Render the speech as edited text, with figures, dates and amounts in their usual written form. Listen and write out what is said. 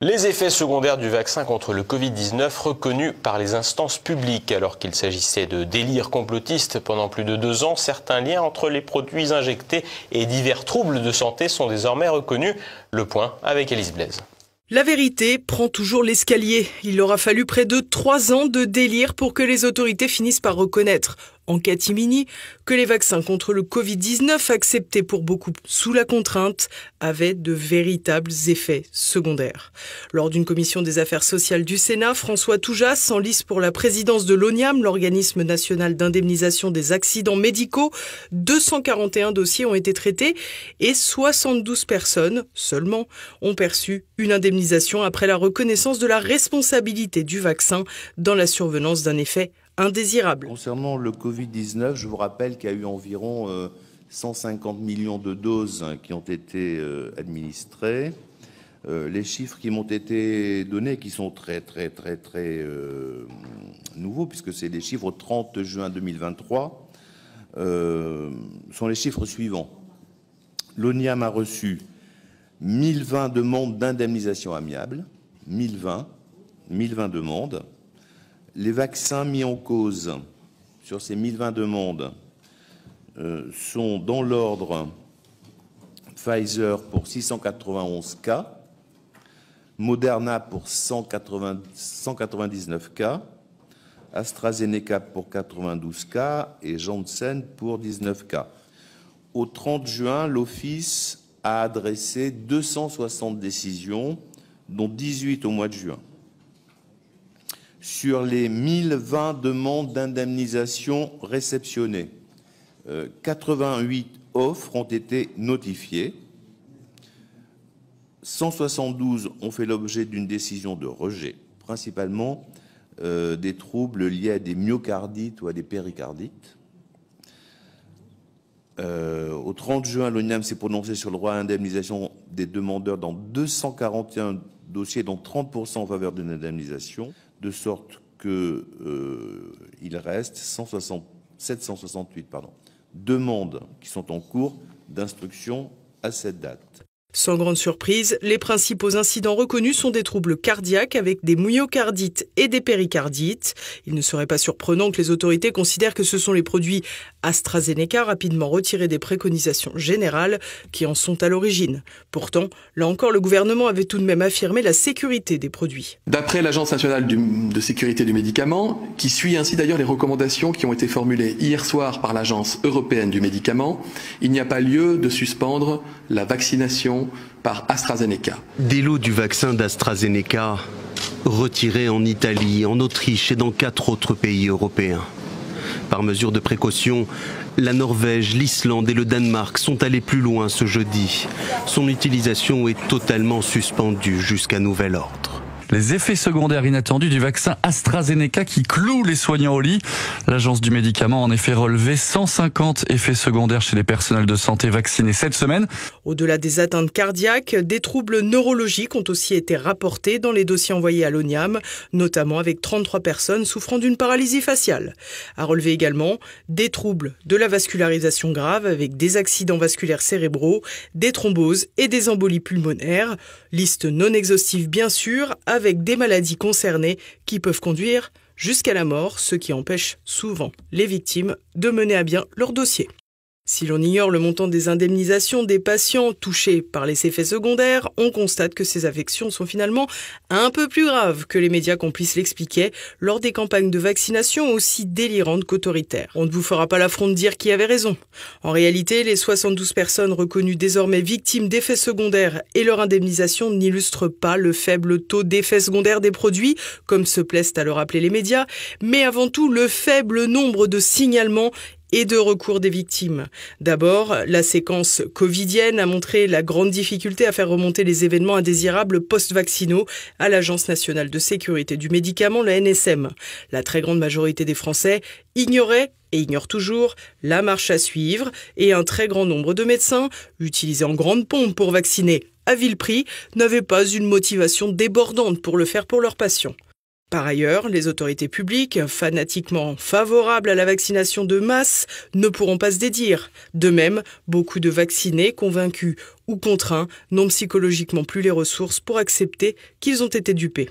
Les effets secondaires du vaccin contre le Covid-19 reconnus par les instances publiques. Alors qu'il s'agissait de délire complotiste pendant plus de 2 ans, certains liens entre les produits injectés et divers troubles de santé sont désormais reconnus. Le point avec Élise Blaise. La vérité prend toujours l'escalier. Il aura fallu près de 3 ans de délire pour que les autorités finissent par reconnaître, en catimini, que les vaccins contre le Covid-19, acceptés pour beaucoup sous la contrainte, avaient de véritables effets secondaires. Lors d'une commission des affaires sociales du Sénat, François Toujas, en lice pour la présidence de l'ONIAM, l'organisme national d'indemnisation des accidents médicaux, 241 dossiers ont été traités et 72 personnes seulement ont perçu une indemnisation après la reconnaissance de la responsabilité du vaccin dans la survenance d'un effet indésirable. Concernant le Covid-19, je vous rappelle qu'il y a eu environ 150 millions de doses qui ont été administrées. Les chiffres qui m'ont été donnés, qui sont très nouveaux, puisque c'est les chiffres au 30 juin 2023, sont les chiffres suivants. L'ONIAM a reçu 1020 demandes d'indemnisation amiable, 1020 demandes. Les vaccins mis en cause sur ces 1020 demandes sont dans l'ordre Pfizer pour 691 cas, Moderna pour 199 cas, AstraZeneca pour 92 cas et Janssen pour 19 cas. Au 30 juin, l'Office a adressé 260 décisions, dont 18 au mois de juin. Sur les 1020 demandes d'indemnisation réceptionnées, 88 offres ont été notifiées, 172 ont fait l'objet d'une décision de rejet, principalement des troubles liés à des myocardites ou à des péricardites. Au 30 juin, l'ONIAM s'est prononcé sur le droit à indemnisation des demandeurs dans 241 dossiers, dont 30% en faveur d'une indemnisation, de sorte qu'il reste 768 demandes qui sont en cours d'instruction à cette date. Sans grande surprise, les principaux incidents reconnus sont des troubles cardiaques avec des myocardites et des péricardites. Il ne serait pas surprenant que les autorités considèrent que ce sont les produits AstraZeneca, rapidement retirés des préconisations générales, qui en sont à l'origine. Pourtant, là encore, le gouvernement avait tout de même affirmé la sécurité des produits. D'après l'Agence nationale de sécurité du médicament, qui suit ainsi d'ailleurs les recommandations qui ont été formulées hier soir par l'Agence européenne du médicament, il n'y a pas lieu de suspendre la vaccination par AstraZeneca. Des lots du vaccin d'AstraZeneca retirés en Italie, en Autriche et dans 4 autres pays européens. Par mesure de précaution, la Norvège, l'Islande et le Danemark sont allés plus loin ce jeudi. Son utilisation est totalement suspendue jusqu'à nouvel ordre. Les effets secondaires inattendus du vaccin AstraZeneca qui cloue les soignants au lit. L'agence du médicament a en effet relevé 150 effets secondaires chez les personnels de santé vaccinés cette semaine. Au-delà des atteintes cardiaques, des troubles neurologiques ont aussi été rapportés dans les dossiers envoyés à l'ONIAM, notamment avec 33 personnes souffrant d'une paralysie faciale. À relever également des troubles de la vascularisation grave avec des accidents vasculaires cérébraux, des thromboses et des embolies pulmonaires. Liste non exhaustive bien sûr, avec des maladies concernées qui peuvent conduire jusqu'à la mort, ce qui empêche souvent les victimes de mener à bien leur dossier. Si l'on ignore le montant des indemnisations des patients touchés par les effets secondaires, on constate que ces affections sont finalement un peu plus graves que les médias complices l'expliquaient lors des campagnes de vaccination aussi délirantes qu'autoritaires. On ne vous fera pas l'affront de dire qui avait raison. En réalité, les 72 personnes reconnues désormais victimes d'effets secondaires et leur indemnisation n'illustrent pas le faible taux d'effets secondaires des produits, comme se plaisent à le rappeler les médias, mais avant tout le faible nombre de signalements et de recours des victimes. D'abord, la séquence covidienne a montré la grande difficulté à faire remonter les événements indésirables post-vaccinaux à l'Agence nationale de sécurité du médicament, la NSM. La très grande majorité des Français ignorait et ignore toujours la marche à suivre et un très grand nombre de médecins, utilisés en grande pompe pour vacciner à vil prix, n'avaient pas une motivation débordante pour le faire pour leurs patients. Par ailleurs, les autorités publiques, fanatiquement favorables à la vaccination de masse, ne pourront pas se dédire. De même, beaucoup de vaccinés, convaincus ou contraints, n'ont psychologiquement plus les ressources pour accepter qu'ils ont été dupés.